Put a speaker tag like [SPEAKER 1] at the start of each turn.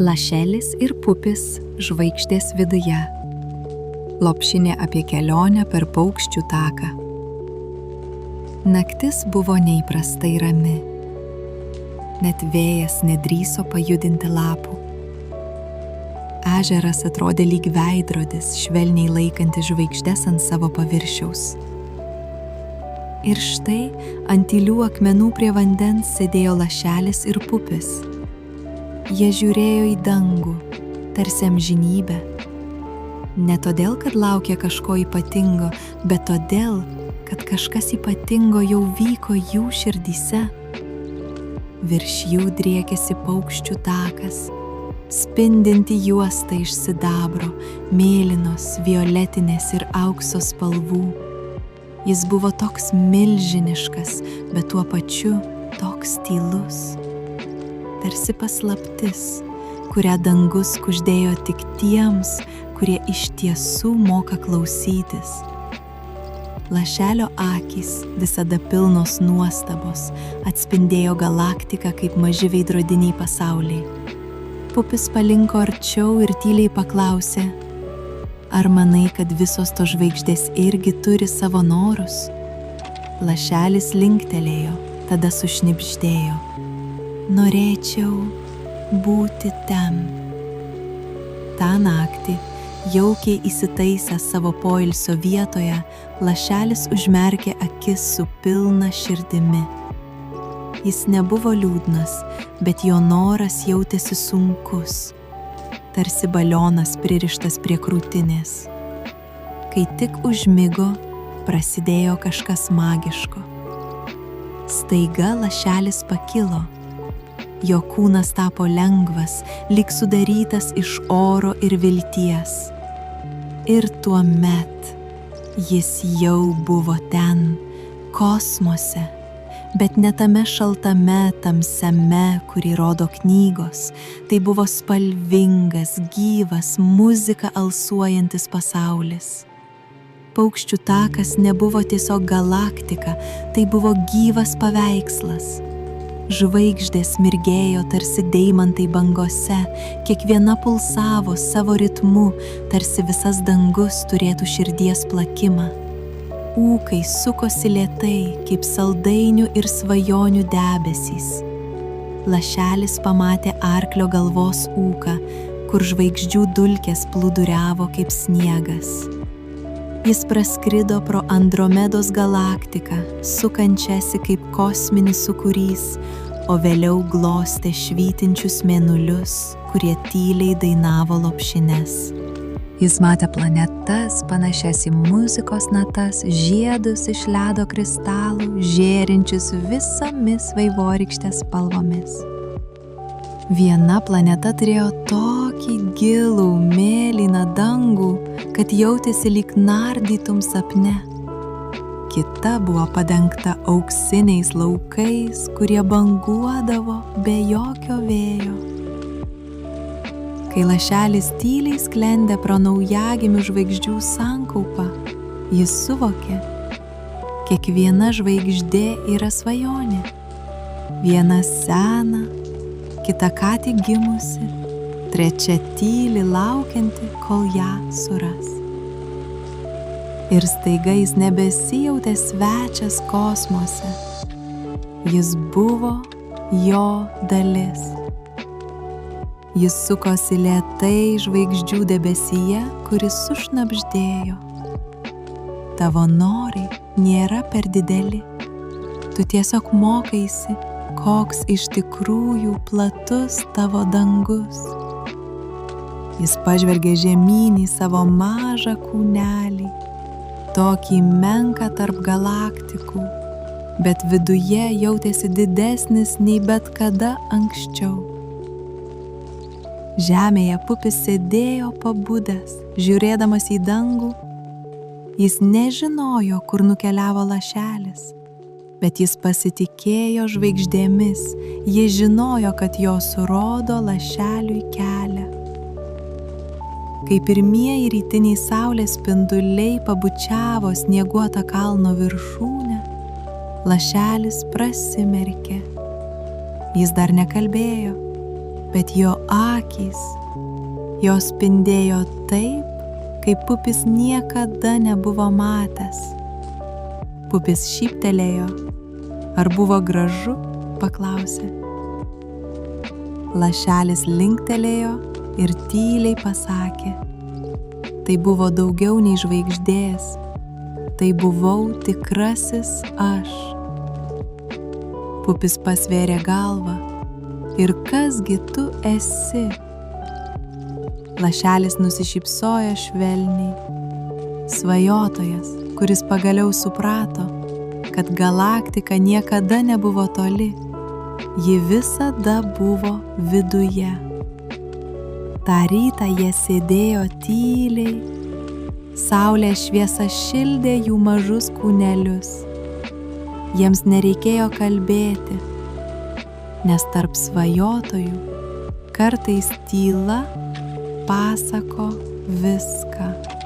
[SPEAKER 1] Lašelis ir Pupis žvaigždės viduje. Lopšinė apie kelionę per paukščių taką. Naktis buvo neįprastai rami. Net vėjas nedrįso pajudinti lapų. Ežeras atrodė lyg veidrodis, švelniai laikantis žvaigždes ant savo paviršiaus. Ir štai ant tylių akmenų prie vandens sėdėjo Lašelis ir Pupis. Jie žiūrėjo į dangų, tarsi amžinybę. Ne todėl, kad laukė kažko ypatingo, bet todėl, kad kažkas ypatingo jau vyko jų širdyse. Virš jų driekėsi paukščių takas, spindinti juosta iš sidabro, mėlynos, violetinės ir aukso spalvų. Jis buvo toks milžiniškas, bet tuo pačiu toks tylus. Tarsi paslaptis, kurią dangus kuždėjo tik tiems, kurie iš tiesų moka klausytis. Lašelio akys, visada pilnos nuostabos, atspindėjo galaktiką kaip maži veidrodiniai pasauliai. Pupis palinko arčiau ir tyliai paklausė: ar manai, kad visos tos žvaigždės irgi turi savo norus? Lašelis linktelėjo, tada sušnibždėjo: norėčiau būti ten. Ta naktį, jaukiai įsitaisęs savo poilsio vietoje, Lašelis užmerkė akis su pilna širdimi. Jis nebuvo liūdnas, bet jo noras jautėsi sunkus, tarsi balionas pririštas prie krūtinės. Kai tik užmigo, prasidėjo kažkas magiško. Staiga Lašelis pakilo. Jo kūnas tapo lengvas, lyg sudarytas iš oro ir vilties. Ir tuomet jis jau buvo ten, kosmose, bet ne tame šaltame, tamsiame, kurį rodo knygos. Tai buvo spalvingas, gyvas, muzika alsuojantis pasaulis. Paukščių takas nebuvo tiesiog galaktika, tai buvo gyvas paveikslas. Žvaigždės mirgėjo tarsi deimantai bangose, kiekviena pulsavo savo ritmu, tarsi visas dangus turėtų širdies plakimą. Ūkai sukosi lėtai, kaip saldainių ir svajonių debesys. Lašelis pamatė arklio galvos ūką, kur žvaigždžių dulkės plūduriavo kaip sniegas. Jis praskrido pro Andromedos galaktiką, sukančiasi kaip kosminis sūkurys, o vėliau glostė švytinčius mėnulius, kurie tyliai dainavo lopšines. Jis matė planetas, panašias į muzikos natas, žiedus iš ledo kristalų, žėrinčius visomis vaivorykštės spalvomis. Viena planeta turėjo tokį gilų, mėlyną dangų, kad jautėsi lyg nardytum sapne. Kita buvo padengta auksiniais laukais, kurie banguodavo be jokio vėjo. Kai Lašelis tyliai sklendė pro naujagimių žvaigždžių sankaupą, jis suvokė: kiekviena žvaigždė yra svajonė. Viena sena, kita ką tik gimusi, trečia tyli laukianti, kol ją suras. Ir staiga jis nebesijautė svečias kosmose. Jis buvo jo dalis. Jis sukosi lėtai žvaigždžių debesyje, kuris sušnabždėjo: tavo norai nėra per dideli. Tu tiesiog mokaisi, koks iš tikrųjų platus tavo dangus. Jis pažvelgė žemyn į savo mažą kūnelį, tokį menką tarp galaktikų, bet viduje jautėsi didesnis nei bet kada anksčiau. Žemėje Pupis sėdėjo pabudęs, žiūrėdamas į dangų. Jis nežinojo, kur nukeliavo Lašelis, bet jis pasitikėjo žvaigždėmis. Jis žinojo, kad jos rodo Lašeliui kelią. Kai pirmieji rytiniai saulės spinduliai pabučiavo snieguotą kalno viršūnę, Lašelis prasimerkė. Jis dar nekalbėjo, bet jo akys, jos spindėjo taip, kaip Pupis niekada nebuvo matęs. Pupis šyptelėjo. Ar buvo gražu? Paklausė. Lašelis linktelėjo ir tyliai pasakė. Tai buvo daugiau nei žvaigždės. Tai buvau tikrasis aš. Pupis pasvėrė galvą. Ir kasgi tu esi? Lašelis nusišypsojo švelniai. Svajotojas, kuris pagaliau suprato, kad galaktika niekada nebuvo toli. Ji visada buvo viduje. Ta rytą jie sėdėjo tyliai. Saulės šviesa šildė jų mažus kūnelius. Jiems nereikėjo kalbėti, nes tarp svajotojų kartais tyla pasako viską.